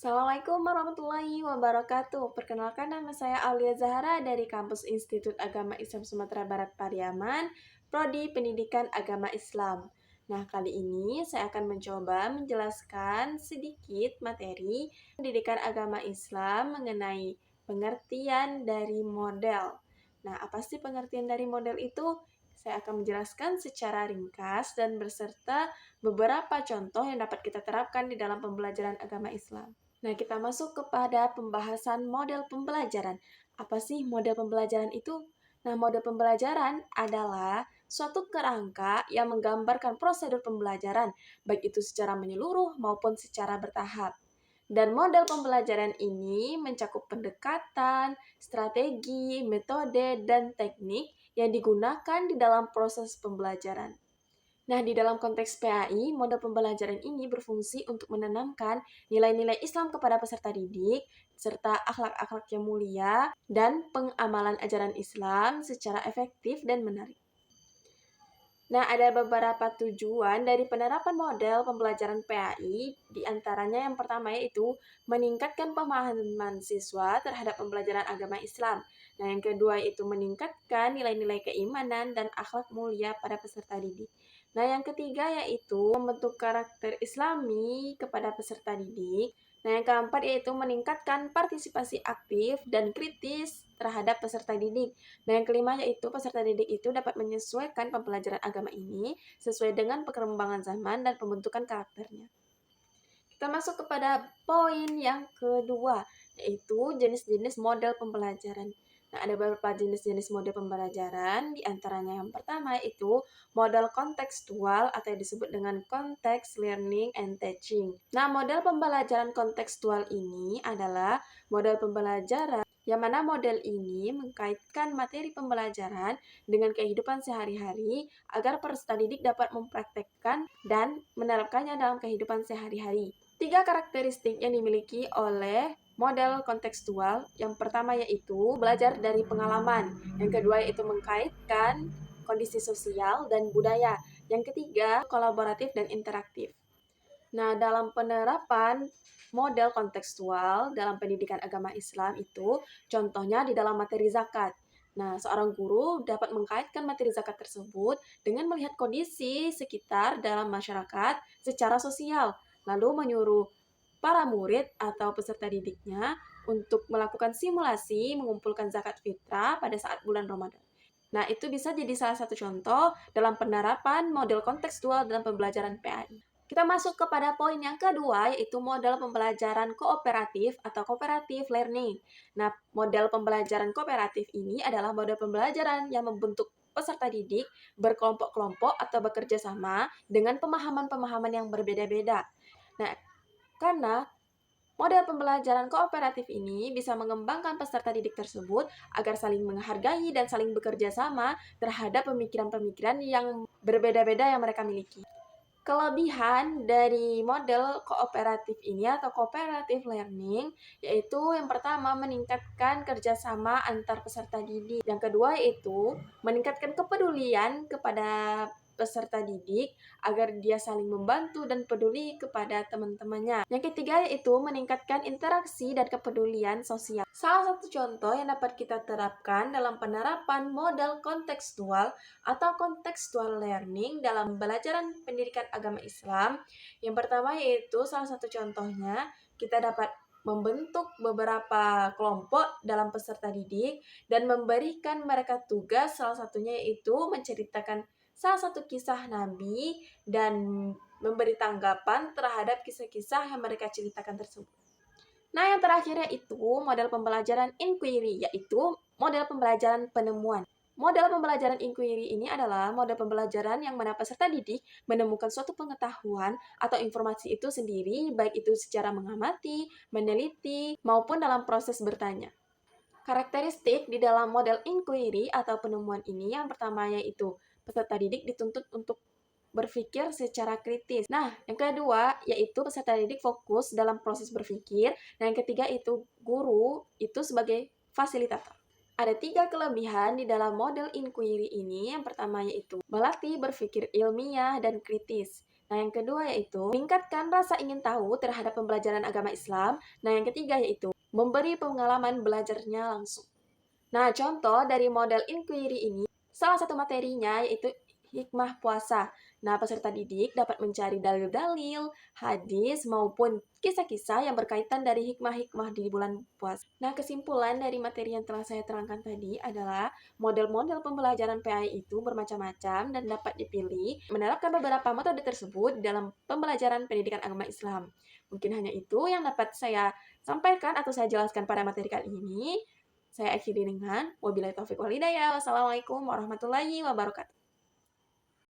Assalamualaikum warahmatullahi wabarakatuh. Perkenalkan, nama saya Aulia Zahra dari Kampus Institut Agama Islam Sumatera Barat Pariaman, Prodi Pendidikan Agama Islam. Nah, kali ini saya akan mencoba menjelaskan sedikit materi pendidikan agama Islam mengenai pengertian dari model. Nah, apa sih pengertian dari model itu? Saya akan menjelaskan secara ringkas dan beserta beberapa contoh yang dapat kita terapkan di dalam pembelajaran agama Islam. Nah, kita masuk kepada pembahasan model pembelajaran. Apa sih model pembelajaran itu? Nah, model pembelajaran adalah suatu kerangka yang menggambarkan prosedur pembelajaran, baik itu secara menyeluruh maupun secara bertahap. Dan model pembelajaran ini mencakup pendekatan, strategi, metode, dan teknik yang digunakan di dalam proses pembelajaran. Nah, di dalam konteks PAI, model pembelajaran ini berfungsi untuk menanamkan nilai-nilai Islam kepada peserta didik, serta akhlak-akhlak yang mulia, dan pengamalan ajaran Islam secara efektif dan menarik. Nah, ada beberapa tujuan dari penerapan model pembelajaran PAI, di antaranya yang pertama yaitu meningkatkan pemahaman siswa terhadap pembelajaran agama Islam. Nah, yang kedua yaitu meningkatkan nilai-nilai keimanan dan akhlak mulia pada peserta didik. Nah, yang ketiga yaitu membentuk karakter Islami kepada peserta didik. Nah, yang keempat yaitu meningkatkan partisipasi aktif dan kritis terhadap peserta didik. Nah, yang kelima yaitu peserta didik itu dapat menyesuaikan pembelajaran agama ini sesuai dengan perkembangan zaman dan pembentukan karakternya. Kita masuk kepada poin yang kedua, yaitu jenis-jenis model pembelajaran. Nah, ada beberapa jenis-jenis model pembelajaran, di antaranya yang pertama yaitu model kontekstual atau yang disebut dengan context learning and teaching. Nah, model pembelajaran kontekstual ini adalah model pembelajaran yang mana model ini mengkaitkan materi pembelajaran dengan kehidupan sehari-hari agar peserta didik dapat mempraktekkan dan menerapkannya dalam kehidupan sehari-hari. Tiga karakteristik yang dimiliki oleh model kontekstual, yang pertama yaitu belajar dari pengalaman, yang kedua yaitu mengkaitkan kondisi sosial dan budaya, yang ketiga kolaboratif dan interaktif. Nah, dalam penerapan model kontekstual dalam pendidikan agama Islam itu, contohnya di dalam materi zakat. Nah, seorang guru dapat mengkaitkan materi zakat tersebut dengan melihat kondisi sekitar dalam masyarakat secara sosial, lalu menyuruh para murid atau peserta didiknya untuk melakukan simulasi mengumpulkan zakat fitrah pada saat bulan Ramadan. Nah, itu bisa jadi salah satu contoh dalam penerapan model kontekstual dalam pembelajaran PAI. Kita masuk kepada poin yang kedua, yaitu model pembelajaran kooperatif atau cooperative learning. Nah, model pembelajaran kooperatif ini adalah model pembelajaran yang membentuk peserta didik berkelompok-kelompok atau bekerja sama dengan pemahaman-pemahaman yang berbeda-beda. Nah, karena model pembelajaran kooperatif ini bisa mengembangkan peserta didik tersebut agar saling menghargai dan saling bekerja sama terhadap pemikiran-pemikiran yang berbeda-beda yang mereka miliki. Kelebihan dari model kooperatif ini atau cooperative learning yaitu yang pertama meningkatkan kerjasama antar peserta didik. Yang kedua yaitu meningkatkan kepedulian kepada peserta didik agar dia saling membantu dan peduli kepada teman-temannya. Yang ketiga yaitu meningkatkan interaksi dan kepedulian sosial. Salah satu contoh yang dapat kita terapkan dalam penerapan model kontekstual atau contextual learning dalam pembelajaran pendidikan agama Islam. Yang pertama yaitu salah satu contohnya kita dapat membentuk beberapa kelompok dalam peserta didik dan memberikan mereka tugas, salah satunya yaitu menceritakan salah satu kisah Nabi dan memberi tanggapan terhadap kisah-kisah yang mereka ceritakan tersebut. Nah, yang terakhir yaitu model pembelajaran inquiry, yaitu model pembelajaran penemuan. Model pembelajaran inquiry ini adalah model pembelajaran yang mana peserta didik menemukan suatu pengetahuan atau informasi itu sendiri, baik itu secara mengamati, meneliti, maupun dalam proses bertanya. Karakteristik di dalam model inquiry atau penemuan ini yang pertama yaitu peserta didik dituntut untuk berpikir secara kritis. Nah, yang kedua yaitu peserta didik fokus dalam proses berpikir. Dan yang ketiga itu guru itu sebagai fasilitator. Ada tiga kelebihan di dalam model inquiry ini. Yang pertama yaitu melatih berpikir ilmiah dan kritis. Nah, yang kedua yaitu meningkatkan rasa ingin tahu terhadap pembelajaran agama Islam. Nah, yang ketiga yaitu memberi pengalaman belajarnya langsung. Nah, contoh dari model inquiry ini, salah satu materinya yaitu hikmah puasa. Nah, peserta didik dapat mencari dalil-dalil, hadis, maupun kisah-kisah yang berkaitan dari hikmah-hikmah di bulan puasa. Nah, kesimpulan dari materi yang telah saya terangkan tadi adalah model-model pembelajaran PAI itu bermacam-macam dan dapat dipilih menerapkan beberapa metode tersebut dalam pembelajaran pendidikan agama Islam. Mungkin hanya itu yang dapat saya sampaikan atau saya jelaskan pada materi kali ini. Saya akhiri dengan wabillahi taufiq wal hidayah. Wassalamualaikum warahmatullahi wabarakatuh.